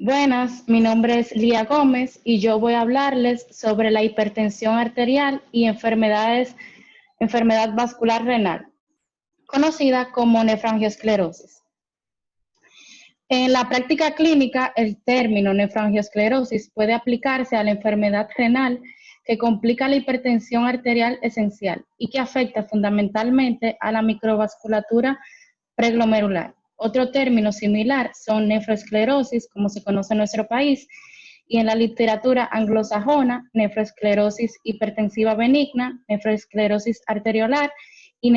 Buenas, mi nombre es Lía Gómez y yo voy a hablarles sobre la hipertensión arterial y enfermedad vascular renal, conocida como nefrangiosclerosis. En la práctica clínica, el término nefrangiosclerosis puede aplicarse a la enfermedad renal que complica la hipertensión arterial esencial y que afecta fundamentalmente a la microvasculatura preglomerular. Otro término similar son nefroesclerosis, como se conoce en nuestro país, y en la literatura anglosajona, nefroesclerosis hipertensiva benigna, nefroesclerosis arteriolar y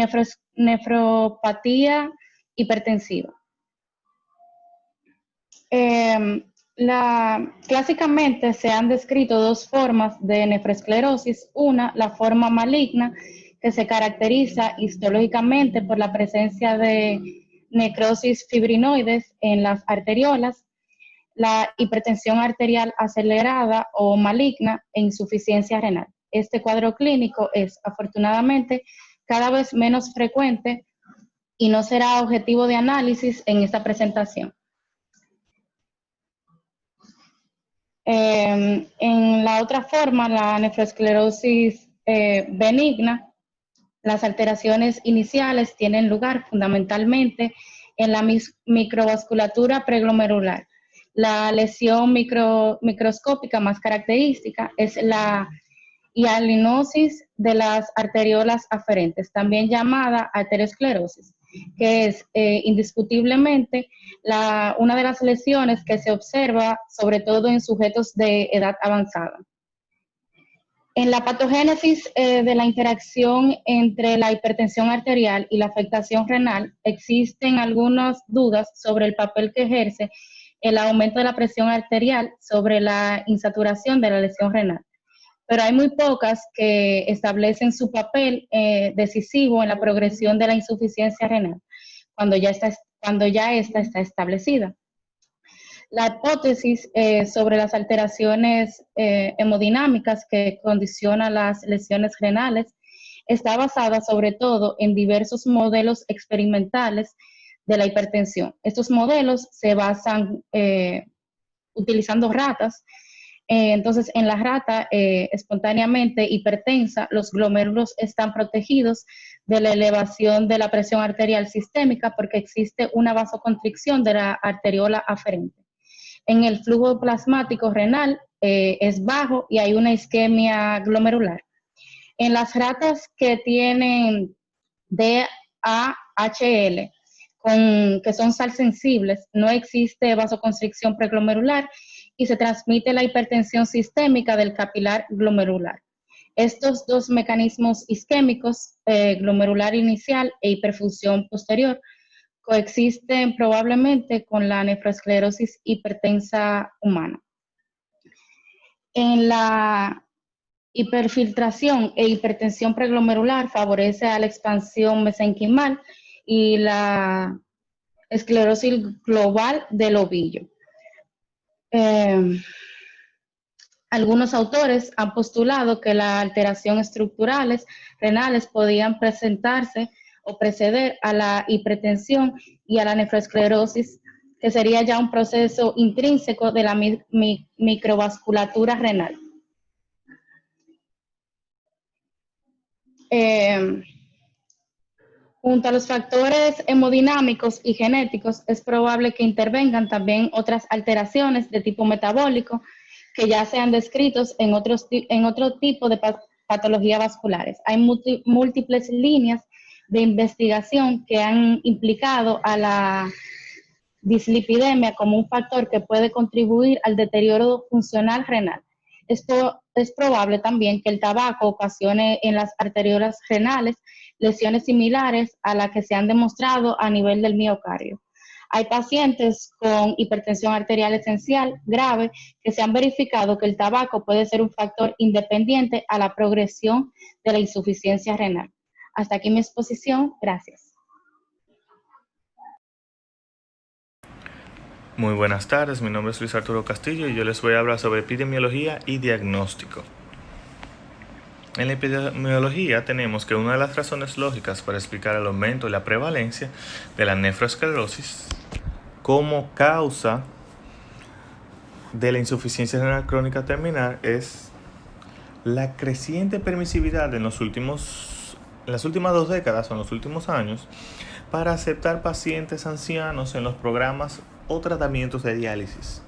nefropatía hipertensiva. Clásicamente se han descrito dos formas de nefroesclerosis. Una, la forma maligna, que se caracteriza histológicamente por la presencia de necrosis fibrinoides en las arteriolas, la hipertensión arterial acelerada o maligna e insuficiencia renal. Este cuadro clínico es, afortunadamente, cada vez menos frecuente y no será objetivo de análisis en esta presentación. En la otra forma, la nefroesclerosis benigna, las alteraciones iniciales tienen lugar fundamentalmente en la microvasculatura preglomerular. La lesión microscópica más característica es la hialinosis de las arteriolas aferentes, también llamada arteriosclerosis, que es indiscutiblemente una de las lesiones que se observa sobre todo en sujetos de edad avanzada. En la patogénesis de la interacción entre la hipertensión arterial y la afectación renal, existen algunas dudas sobre el papel que ejerce el aumento de la presión arterial sobre la insaturación de la lesión renal, pero hay muy pocas que establecen su papel decisivo en la progresión de la insuficiencia renal, cuando ya esta está establecida. La hipótesis sobre las alteraciones hemodinámicas que condicionan las lesiones renales está basada sobre todo en diversos modelos experimentales de la hipertensión. Estos modelos se basan utilizando ratas. Entonces, en la rata espontáneamente hipertensa, los glomérulos están protegidos de la elevación de la presión arterial sistémica porque existe una vasoconstricción de la arteriola aferente. En el flujo plasmático renal es bajo y hay una isquemia glomerular. En las ratas que tienen DAHL, que son sal sensibles, no existe vasoconstricción preglomerular y se transmite la hipertensión sistémica del capilar glomerular. Estos dos mecanismos isquémicos, glomerular inicial e hiperfusión posterior, coexisten probablemente con la nefroesclerosis hipertensa humana. En la hiperfiltración e hipertensión preglomerular favorece a la expansión mesenquimal y la esclerosis global del ovillo. Algunos autores han postulado que las alteraciones estructurales renales podían presentarse o preceder a la hipertensión y a la nefroesclerosis, que sería ya un proceso intrínseco de la microvasculatura renal. Junto a los factores hemodinámicos y genéticos, es probable que intervengan también otras alteraciones de tipo metabólico que ya sean descritos en otro tipo de patologías vasculares. Hay múltiples líneas de investigación que han implicado a la dislipidemia como un factor que puede contribuir al deterioro funcional renal. Esto es probable también que el tabaco ocasione en las arteriolas renales lesiones similares a las que se han demostrado a nivel del miocardio. Hay pacientes con hipertensión arterial esencial grave que se han verificado que el tabaco puede ser un factor independiente a la progresión de la insuficiencia renal. Hasta aquí mi exposición. Gracias. Muy buenas tardes, mi nombre es Luis Arturo Castillo y yo les voy a hablar sobre epidemiología y diagnóstico. En la epidemiología tenemos que una de las razones lógicas para explicar el aumento y la prevalencia de la nefroesclerosis como causa de la insuficiencia renal crónica terminal es la creciente permisividad en las últimas 2 décadas o en los últimos años para aceptar pacientes ancianos en los programas o tratamientos de diálisis.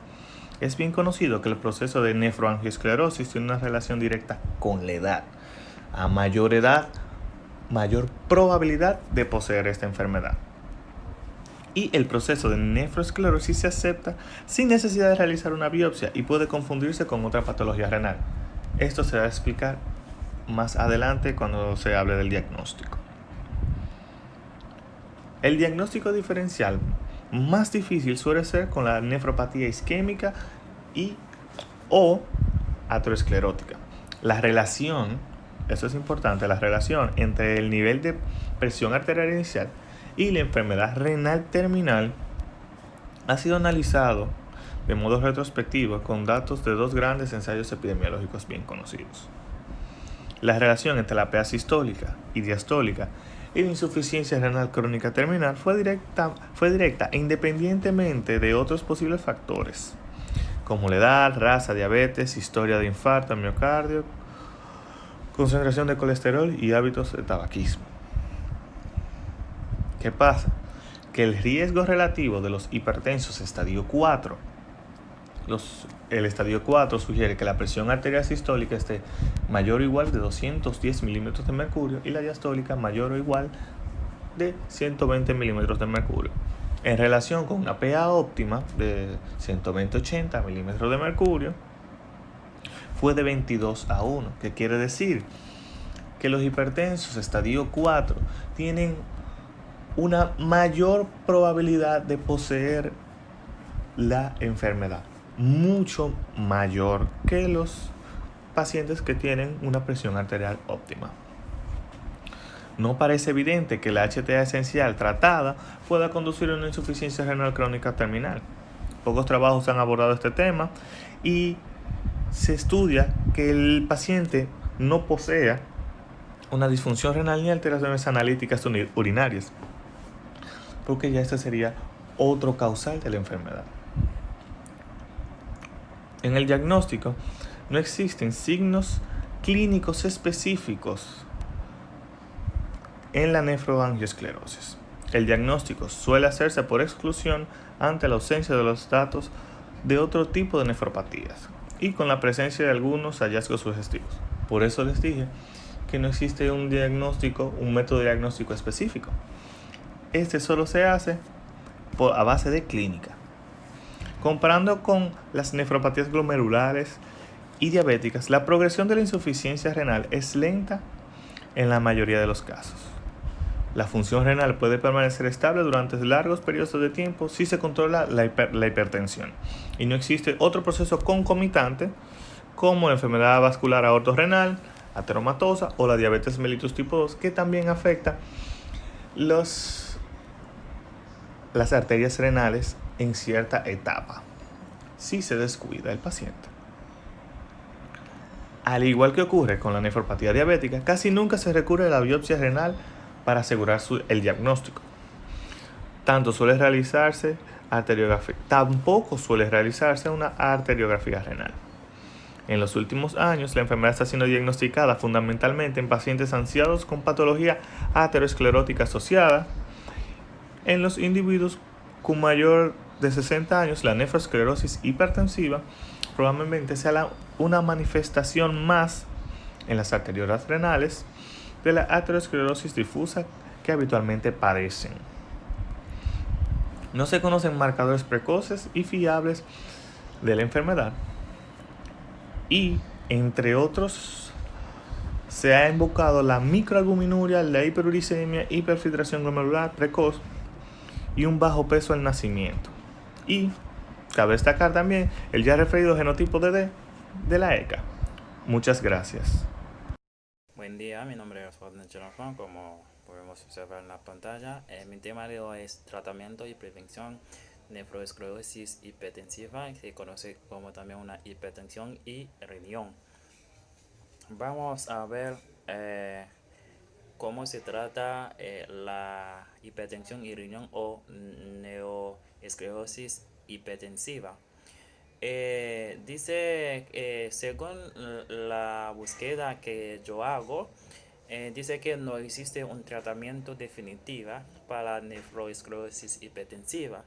Es bien conocido que el proceso de nefroangiosclerosis tiene una relación directa con la edad. A mayor edad, mayor probabilidad de poseer esta enfermedad. Y el proceso de nefroesclerosis se acepta sin necesidad de realizar una biopsia y puede confundirse con otra patología renal. Esto se va a explicar más adelante cuando se hable del diagnóstico. El diagnóstico diferencial más difícil suele ser con la nefropatía isquémica o aterosclerótica. La relación, eso es importante, la relación entre el nivel de presión arterial inicial y la enfermedad renal terminal ha sido analizado de modo retrospectivo con datos de 2 grandes ensayos epidemiológicos bien conocidos. La relación entre la PA sistólica y diastólica y la insuficiencia renal crónica terminal fue directa independientemente de otros posibles factores, como la edad, raza, diabetes, historia de infarto al miocardio, concentración de colesterol y hábitos de tabaquismo. ¿Qué pasa? Que el riesgo relativo de los hipertensos estadio 4, el estadio 4 sugiere que la presión arterial sistólica esté mayor o igual de 210 milímetros de mercurio y la diastólica mayor o igual de 120 milímetros de mercurio, en relación con una PA óptima de 120-80 milímetros de mercurio, fue de 22:1, que quiere decir que los hipertensos estadio 4 tienen una mayor probabilidad de poseer la enfermedad, mucho mayor que los pacientes que tienen una presión arterial óptima. No parece evidente que la HTA esencial tratada pueda conducir a una insuficiencia renal crónica terminal. Pocos trabajos han abordado este tema y se estudia que el paciente no posea una disfunción renal ni alteraciones analíticas urinarias, porque ya este sería otro causal de la enfermedad. En el diagnóstico no existen signos clínicos específicos en la nefroangiosclerosis. El diagnóstico suele hacerse por exclusión ante la ausencia de los datos de otro tipo de nefropatías y con la presencia de algunos hallazgos sugestivos. Por eso les dije que no existe un método diagnóstico específico. Este solo se hace a base de clínica. Comparando con las nefropatías glomerulares y diabéticas, la progresión de la insuficiencia renal es lenta en la mayoría de los casos. La función renal puede permanecer estable durante largos periodos de tiempo si se controla la hipertensión y no existe otro proceso concomitante como la enfermedad vascular aortorrenal, ateromatosa o la diabetes mellitus tipo 2, que también afecta las arterias renales en cierta etapa si se descuida el paciente. Al igual que ocurre con la nefropatía diabética, casi nunca se recurre a la biopsia renal para asegurar el diagnóstico. Tampoco suele realizarse una arteriografía renal. En los últimos años, la enfermedad está siendo diagnosticada fundamentalmente en pacientes ancianos con patología aterosclerótica asociada. En los individuos con mayor de 60 años, la nefroesclerosis hipertensiva probablemente sea una manifestación más en las arteriolas renales de la aterosclerosis difusa que habitualmente padecen. No se conocen marcadores precoces y fiables de la enfermedad y, entre otros, se ha invocado la microalbuminuria, la hiperuricemia, hiperfiltración glomerular precoz y un bajo peso al nacimiento. Y cabe destacar también el ya referido genotipo de la ECA. Muchas gracias. Buen día, mi nombre es Rodney Jonathan, como podemos observar en la pantalla. Mi tema de hoy es tratamiento y prevención de nefroesclerosis hipertensiva, que se conoce como también una hipertensión y riñón. Vamos a ver cómo se trata la hipertensión y riñón o neoesclerosis hipertensiva. Dice, según la búsqueda que yo hago, dice que no existe un tratamiento definitivo para la nefroesclerosis hipertensiva,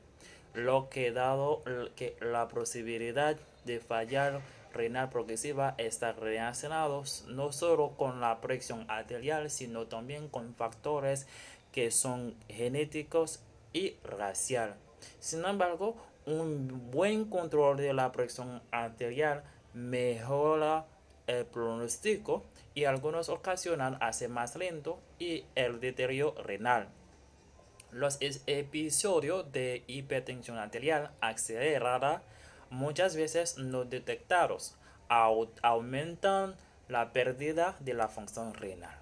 lo que dado que la posibilidad de fallar renal progresiva está relacionado no solo con la presión arterial, sino también con factores que son genéticos y racial. Sin embargo, un buen control de la presión arterial mejora el pronóstico y algunos ocasionan hace más lento y el deterioro renal. Los episodios de hipertensión arterial acelerada, muchas veces no detectados, aumentan la pérdida de la función renal.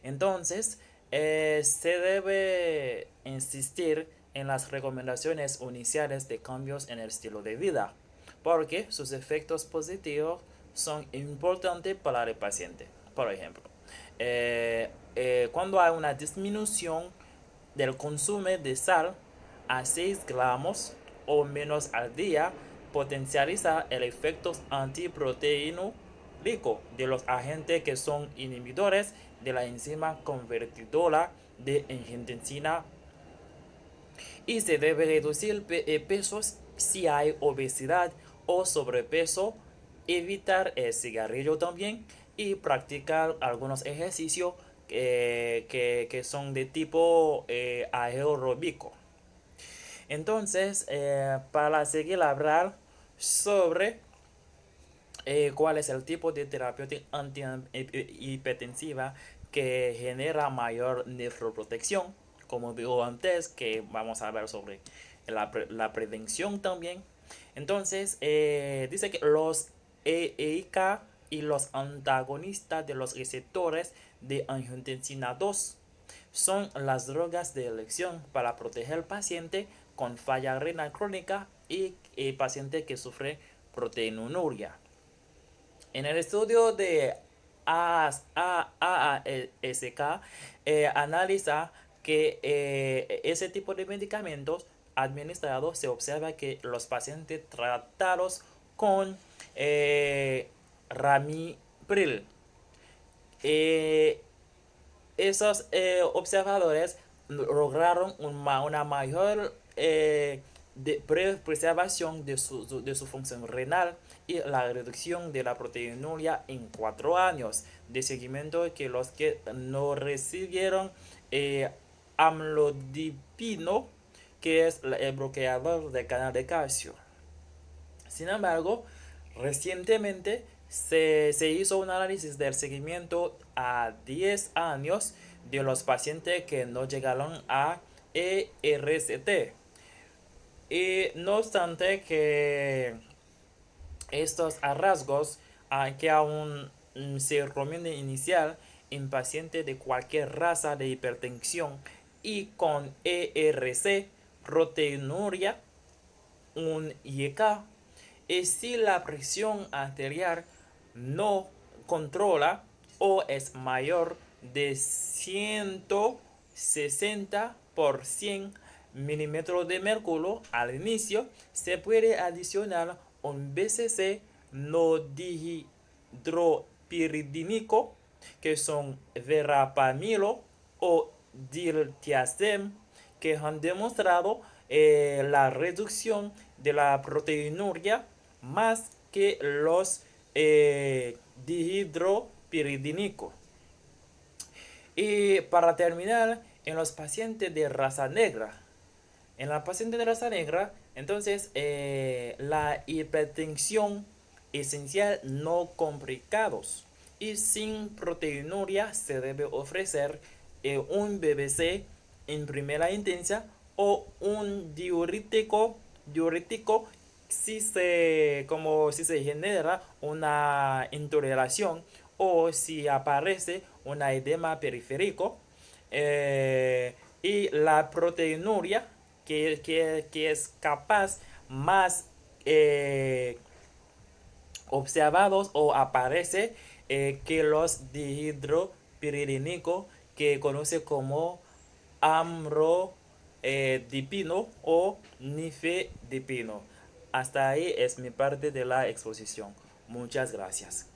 Entonces, se debe insistir en las recomendaciones iniciales de cambios en el estilo de vida, porque sus efectos positivos son importantes para el paciente. Por ejemplo, cuando hay una disminución del consumo de sal a 6 gramos o menos al día, potencializa el efecto antiproteinúrico de los agentes que son inhibidores de la enzima convertidora de angiotensina, y se debe reducir pesos si hay obesidad o sobrepeso, evitar el cigarrillo también y practicar algunos ejercicios que son de tipo aeróbico. Entonces, para seguir a hablar sobre cuál es el tipo de terapia antihipertensiva que genera mayor nefroprotección, como digo antes, que vamos a ver sobre la prevención también. Entonces, dice que los EIK y los antagonistas de los receptores de angiotensina 2 son las drogas de elección para proteger al paciente con falla renal crónica y el paciente que sufre proteinuria. En el estudio de AASK, analiza que ese tipo de medicamentos administrados se observa que los pacientes tratados con ramipril, esos observadores lograron una mayor preservación de su función renal y la reducción de la proteinuria en 4 años de seguimiento que los que no recibieron amlodipino, que es el bloqueador del canal de calcio. Sin embargo, recientemente se hizo un análisis del seguimiento a 10 años de los pacientes que no llegaron a ERCT. Y no obstante que estos hallazgos que aún se recomienda inicial en pacientes de cualquier raza de hipertensión y con ERC, proteinuria, un IK, y si la presión arterial no controla o es mayor de 160 por 100 milímetros de mercurio al inicio, se puede adicionar un BCC no dihidropiridínico, que son verapamilo o diltiazem, que han demostrado la reducción de la proteinuria más que los dihidropiridínicos. Y para terminar, en los pacientes de raza negra, entonces la hipertensión esencial no complicados y sin proteinuria se debe ofrecer un BBC en primera instancia o un diurético si se genera una intoleración o si aparece un edema periférico, y la proteinuria que es capaz más observados o aparece que los dihidropiridínicos, que conoce como amlodipino o nifedipino. Hasta ahí es mi parte de la exposición. Muchas gracias.